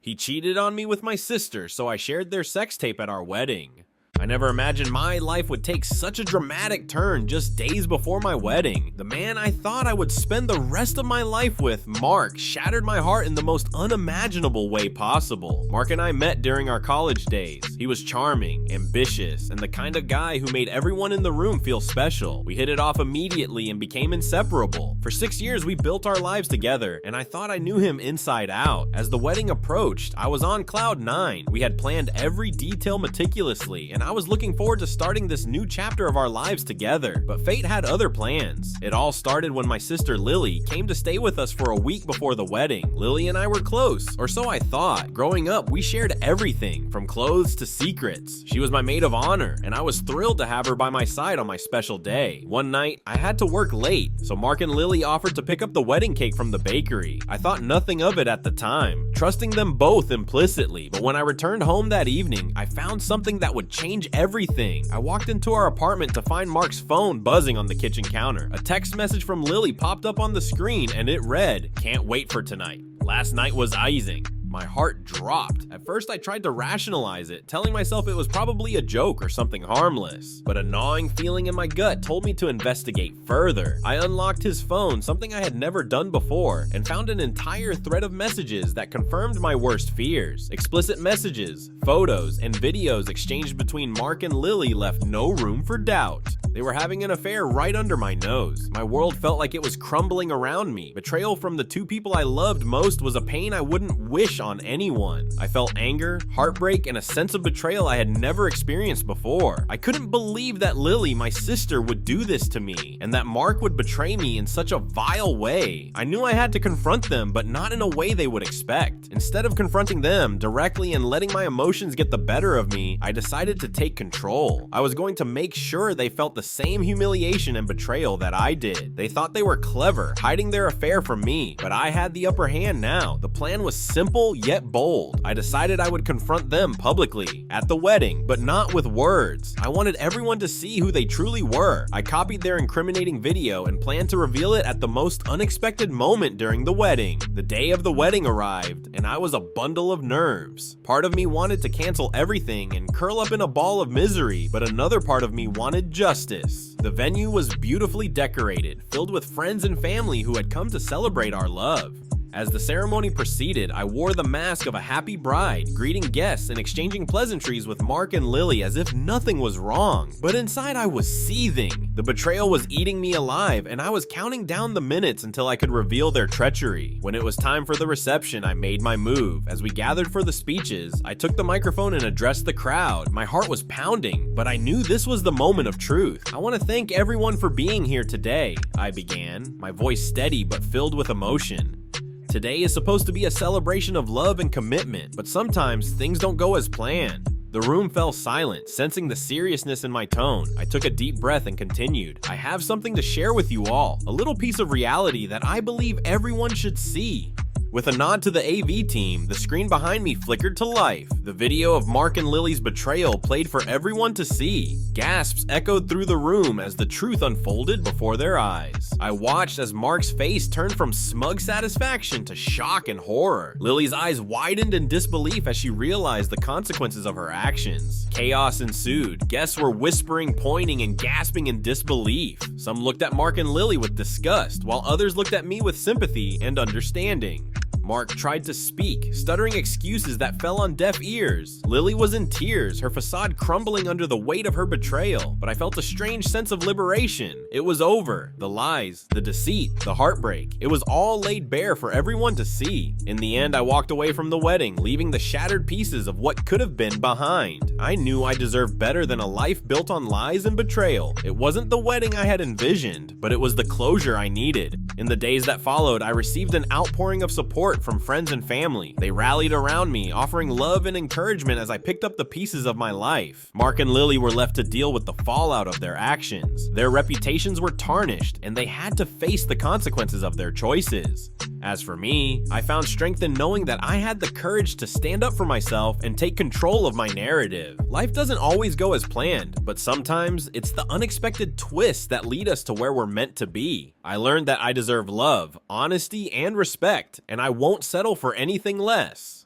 He cheated on me with my sister, so I shared their sex tape at our wedding. I never imagined my life would take such a dramatic turn just days before my wedding. The man I thought I would spend the rest of my life with, Mark, shattered my heart in the most unimaginable way possible. Mark and I met during our college days. He was charming, ambitious, and the kind of guy who made everyone in the room feel special. We hit it off immediately and became inseparable. For 6 years, we built our lives together, and I thought I knew him inside out. As the wedding approached, I was on cloud 9. We had planned every detail meticulously, and I was looking forward to starting this new chapter of our lives together, but fate had other plans. It all started when my sister Lily came to stay with us for a week before the wedding. Lily and I were close, or so I thought. Growing up, we shared everything, from clothes to secrets. She was my maid of honor, and I was thrilled to have her by my side on my special day. One night, I had to work late, so Mark and Lily offered to pick up the wedding cake from the bakery. I thought nothing of it at the time, trusting them both implicitly, but when I returned home that evening, I found something that would change everything. I walked into our apartment to find Mark's phone buzzing on the kitchen counter. A text message from Lily popped up on the screen and it read, "Can't wait for tonight. Last night was icing." My heart dropped. At first, I tried to rationalize it, telling myself it was probably a joke or something harmless. But a gnawing feeling in my gut told me to investigate further. I unlocked his phone, something I had never done before, and found an entire thread of messages that confirmed my worst fears. Explicit messages, photos, and videos exchanged between Mark and Lily left no room for doubt. They were having an affair right under my nose. My world felt like it was crumbling around me. Betrayal from the two people I loved most was a pain I wouldn't wish on anyone. I felt anger, heartbreak, and a sense of betrayal I had never experienced before. I couldn't believe that Lily, my sister, would do this to me, and that Mark would betray me in such a vile way. I knew I had to confront them, but not in a way they would expect. Instead of confronting them directly and letting my emotions get the better of me, I decided to take control. I was going to make sure they felt the same humiliation and betrayal that I did. They thought they were clever, hiding their affair from me, but I had the upper hand now. The plan was simple yet bold. I decided I would confront them publicly, at the wedding, but not with words. I wanted everyone to see who they truly were. I copied their incriminating video and planned to reveal it at the most unexpected moment during the wedding. The day of the wedding arrived, and I was a bundle of nerves. Part of me wanted to cancel everything and curl up in a ball of misery, but another part of me wanted justice. The venue was beautifully decorated, filled with friends and family who had come to celebrate our love. As the ceremony proceeded, I wore the mask of a happy bride, greeting guests and exchanging pleasantries with Mark and Lily as if nothing was wrong. But inside I was seething. The betrayal was eating me alive, and I was counting down the minutes until I could reveal their treachery. When it was time for the reception, I made my move. As we gathered for the speeches, I took the microphone and addressed the crowd. My heart was pounding, but I knew this was the moment of truth. "I want to thank everyone for being here today," I began, my voice steady but filled with emotion. Today is supposed to be a celebration of love and commitment, but sometimes things don't go as planned. The room fell silent, sensing the seriousness in my tone. I took a deep breath and continued. "I have something to share with you all, a little piece of reality that I believe everyone should see." With a nod to the AV team, the screen behind me flickered to life. The video of Mark and Lily's betrayal played for everyone to see. Gasps echoed through the room as the truth unfolded before their eyes. I watched as Mark's face turned from smug satisfaction to shock and horror. Lily's eyes widened in disbelief as she realized the consequences of her actions. Chaos ensued. Guests were whispering, pointing, and gasping in disbelief. Some looked at Mark and Lily with disgust, while others looked at me with sympathy and understanding. Mark tried to speak, stuttering excuses that fell on deaf ears. Lily was in tears, her facade crumbling under the weight of her betrayal, but I felt a strange sense of liberation. It was over. The lies, the deceit, the heartbreak. It was all laid bare for everyone to see. In the end, I walked away from the wedding, leaving the shattered pieces of what could have been behind. I knew I deserved better than a life built on lies and betrayal. It wasn't the wedding I had envisioned, but it was the closure I needed. In the days that followed, I received an outpouring of support from friends and family. They rallied around me, offering love and encouragement as I picked up the pieces of my life. Mark and Lily were left to deal with the fallout of their actions. Their reputations were tarnished, and they had to face the consequences of their choices. As for me, I found strength in knowing that I had the courage to stand up for myself and take control of my narrative. Life doesn't always go as planned, but sometimes it's the unexpected twists that lead us to where we're meant to be. I learned that I deserve love, honesty, and respect, and I won't settle for anything less.